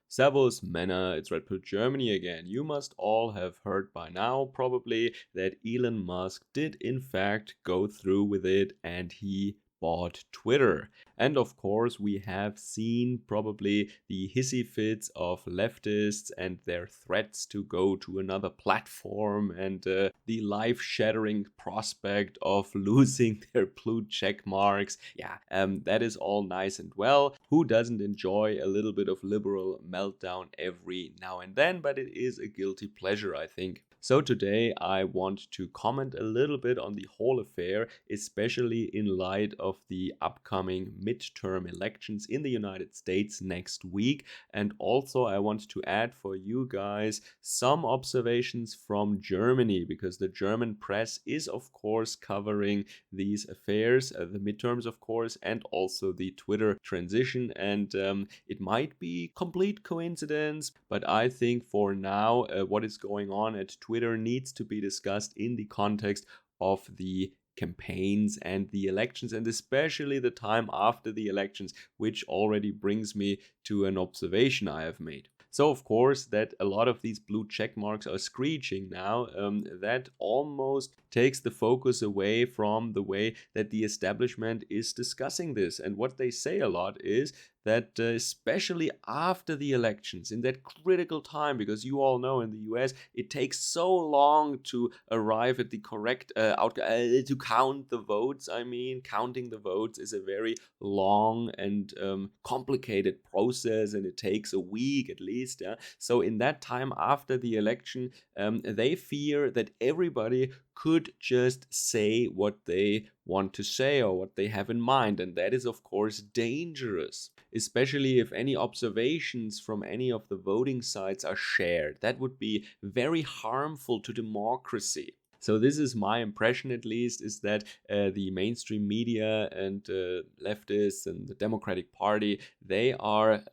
Servus, Männer, it's Red Pill Germany again. You must all have heard by now, probably, that Elon Musk did in fact go through with it and he bought Twitter. And of course, we have seen probably the hissy fits of leftists and their threats to go to another platform and the life shattering prospect of losing their blue check marks. Yeah, that is all nice and well. Who doesn't enjoy a little bit of liberal meltdown every now and then? But it is a guilty pleasure, I think. So today I want to comment a little bit on the whole affair, especially in light of the upcoming midterm elections in the United States next week. And also I want to add for you guys some observations from Germany, because the German press is of course covering these affairs, the midterms of course, and also the Twitter transition. And it might be complete coincidence, but I think for now what is going on at Twitter needs to be discussed in the context of the campaigns and the elections, and especially the time after the elections, which already brings me to an observation I have made. So, of course, that a lot of these blue check marks are screeching now, that almost takes the focus away from the way that the establishment is discussing this. And what they say a lot is that especially after the elections, in that critical time, because you all know in the US it takes so long to arrive at the correct outcome, to count the votes. I mean, counting the votes is a very long and complicated process, and it takes a week at least. Yeah? So in that time after the election, they fear that everybody could just say what they want to say or what they have in mind, and that is of course dangerous, especially if any observations from any of the voting sites are shared. That would be very harmful to democracy. So this is my impression, at least, is that the mainstream media and leftists and the Democratic Party, they are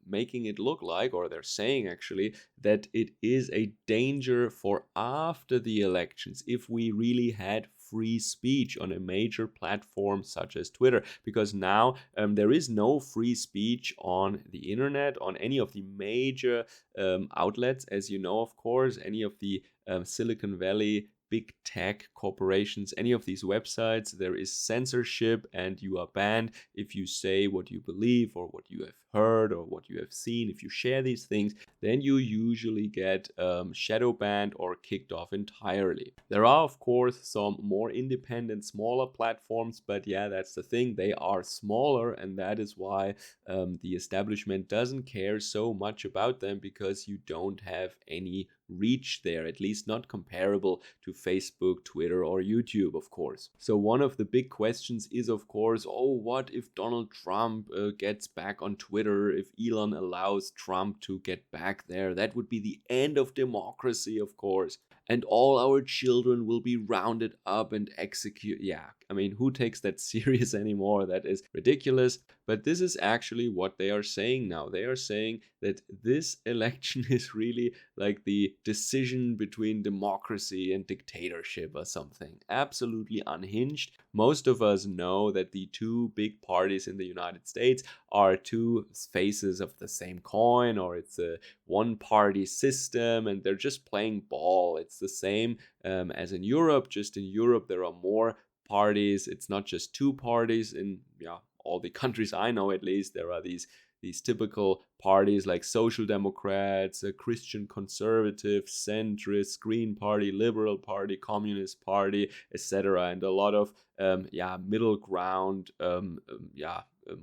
making it look like, or they're saying actually, that it is a danger for after the elections if we really had free speech on a major platform such as Twitter, because now there is no free speech on the internet, on any of the major outlets, as you know, of course, any of the Silicon Valley big tech corporations, any of these websites, there is censorship and you are banned if you say what you believe or what you have heard or what you have seen. If you share these things, then you usually get shadow banned or kicked off entirely. There are, of course, some more independent, smaller platforms, but yeah, that's the thing. They are smaller, and that is why the establishment doesn't care so much about them, because you don't have any reach there, at least not comparable to Facebook, Twitter, or YouTube, of course. So one of the big questions is, of course, what if Donald Trump gets back on Twitter, if Elon allows Trump to get back there? That would be the end of democracy, of course. And all our children will be rounded up and executed. Yeah, I mean, who takes that serious anymore? That is ridiculous. But this is actually what they are saying now. They are saying that this election is really like the decision between democracy and dictatorship or something. Absolutely unhinged. Most of us know that the two big parties in the United States are two faces of the same coin, or it's a one-party system, and they're just playing ball. It's the same as in Europe. Just in Europe, there are more parties. It's not just two parties. In all the countries I know, at least, there are these typical parties like Social Democrats, Christian Conservative, Centrist, Green Party, Liberal Party, Communist Party, etc., and a lot of middle ground,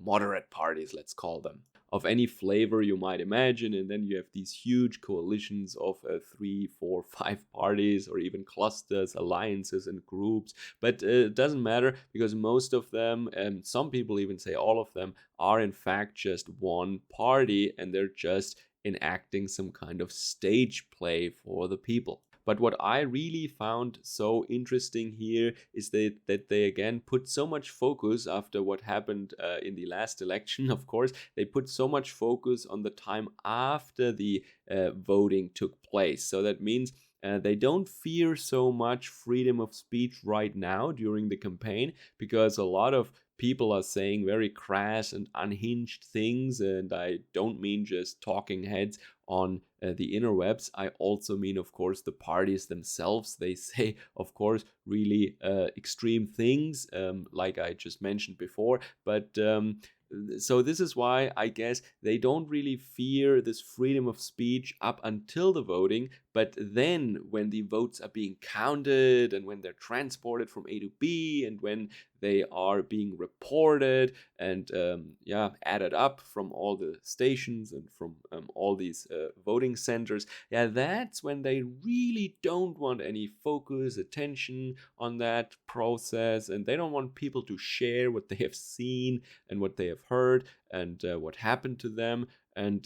moderate parties, let's call them, of any flavor you might imagine. And then you have these huge coalitions of 3, 4, 5 parties, or even clusters, alliances, and groups. But it doesn't matter, because most of them, and some people even say all of them, are in fact just one party, and they're just enacting some kind of stage play for the people. But what I really found so interesting here is that they again put so much focus, after what happened in the last election, of course, they put so much focus on the time after the voting took place. So that means they don't fear so much freedom of speech right now during the campaign, because a lot of people are saying very crass and unhinged things, and I don't mean just talking heads on the interwebs. I also mean, of course, the parties themselves. They say, of course, really extreme things, like I just mentioned before. But so this is why I guess they don't really fear this freedom of speech up until the voting. But then when the votes are being counted and when they're transported from A to B and when they are being reported and added up from all the stations and from all these voting centers, that's when they really don't want any focus, attention on that process, and they don't want people to share what they have seen and what they have heard and what happened to them. And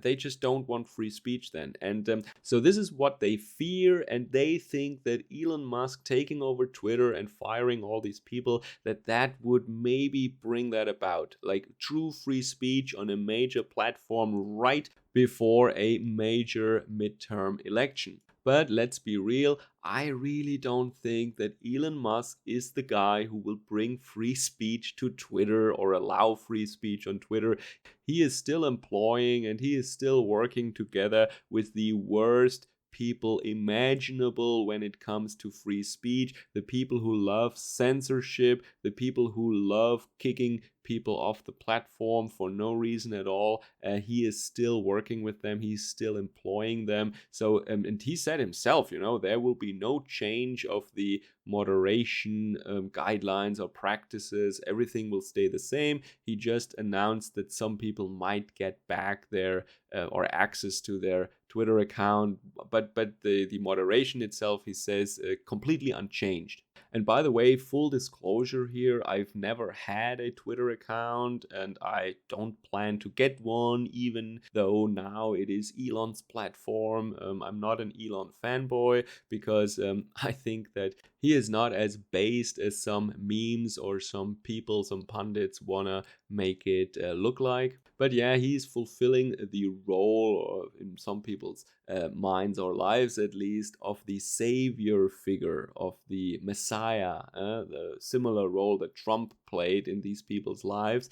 they just don't want free speech then. And so this is what they fear, and they think that Elon Musk taking over Twitter and firing all these people, that would maybe bring that about, like true free speech on a major platform right before a major midterm election. But let's be real, I really don't think that Elon Musk is the guy who will bring free speech to Twitter or allow free speech on Twitter. He is still employing and he is still working together with the worst people imaginable when it comes to free speech, the people who love censorship, the people who love kicking people off the platform for no reason at all. He is still working with them, he's still employing them. So and he said himself, there will be no change of the moderation guidelines or practices. Everything will stay the same. He just announced that some people might get back their or access to their Twitter account, but the moderation itself, he says, completely unchanged. And by the way, full disclosure here, I've never had a Twitter account and I don't plan to get one, even though now it is Elon's platform. I'm not an Elon fanboy because I think that he is not as based as some memes or some people, some pundits wanna make it look like. But he's fulfilling the role in some people's minds or lives at least of the savior figure, of the messiah, the similar role that Trump played in these people's lives.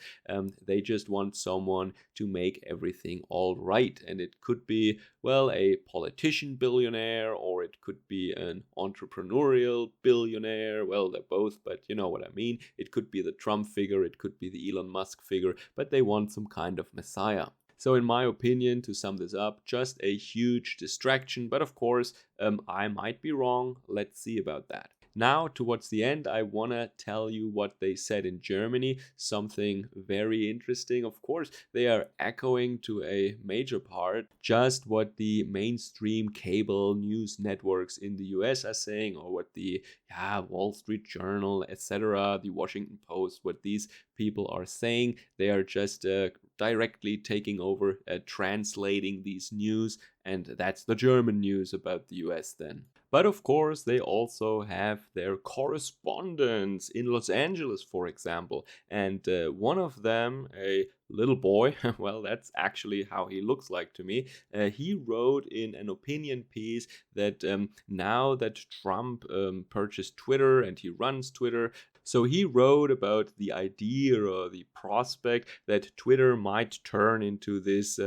They just want someone to make everything all right, and it could be, well, a politician billionaire, or it could be an entrepreneurial billionaire. Well, they're both, but you know what I mean. It could be the Trump figure, it could be the Elon Musk figure, but they want some kind of messiah. So in my opinion, to sum this up, just a huge distraction, but of course, I might be wrong. Let's see about that. Now, towards the end, I want to tell you what they said in Germany, something very interesting. Of course, they are echoing to a major part just what the mainstream cable news networks in the US are saying, or what the Wall Street Journal, etc., the Washington Post, what these people are saying. They are just directly taking over, translating these news, and that's the German news about the US then. But of course, they also have their correspondents in Los Angeles, for example. And one of them, a little boy, well, that's actually how he looks like to me. He wrote in an opinion piece that now that Trump purchased Twitter and he runs Twitter, so he wrote about the idea or the prospect that Twitter might turn into this,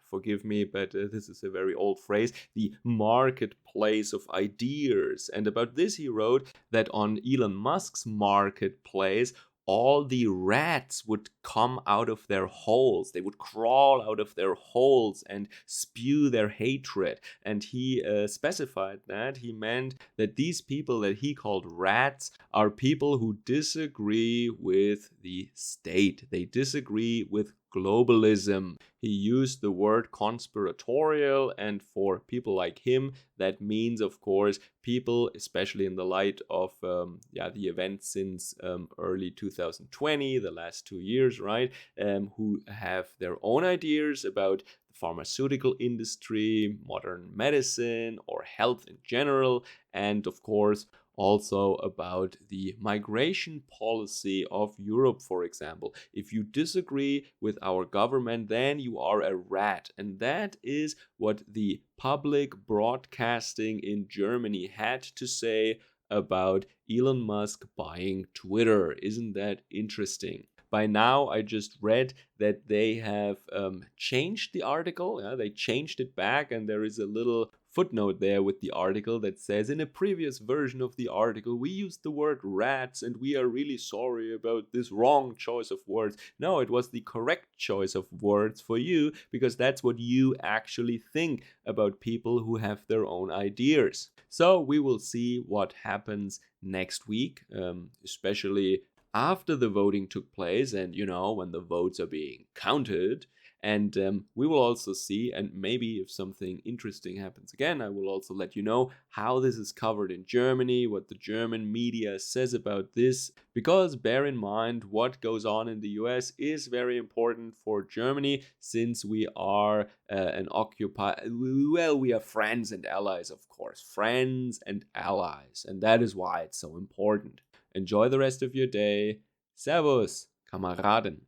forgive me, but this is a very old phrase, the marketplace of ideas. And about this he wrote that on Elon Musk's marketplace, all the rats would come out of their holes. They would crawl out of their holes and spew their hatred. And he specified that. He meant that these people that he called rats are people who disagree with the state. They disagree with globalism. He used the word conspiratorial, and for people like him, that means, of course, people, especially in the light of the events since early 2020, the last 2 years, right, who have their own ideas about the pharmaceutical industry, modern medicine, or health in general, and of course, also about the migration policy of Europe, for example. If you disagree with our government, then you are a rat. And that is what the public broadcasting in Germany had to say about Elon Musk buying Twitter. Isn't that interesting? By now, I just read that they have changed the article. Yeah, they changed it back, and there is a little footnote there with the article that says, in a previous version of the article, we used the word rats, and we are really sorry about this wrong choice of words. No, it was the correct choice of words for you, because that's what you actually think about people who have their own ideas. So we will see what happens next week, especially after the voting took place and, when the votes are being counted. And we will also see, and maybe if something interesting happens again, I will also let you know how this is covered in Germany, what the German media says about this. Because bear in mind, what goes on in the US is very important for Germany, since we are an occupied, well, we are friends and allies, of course, friends and allies. And that is why it's so important. Enjoy the rest of your day. Servus, Kameraden.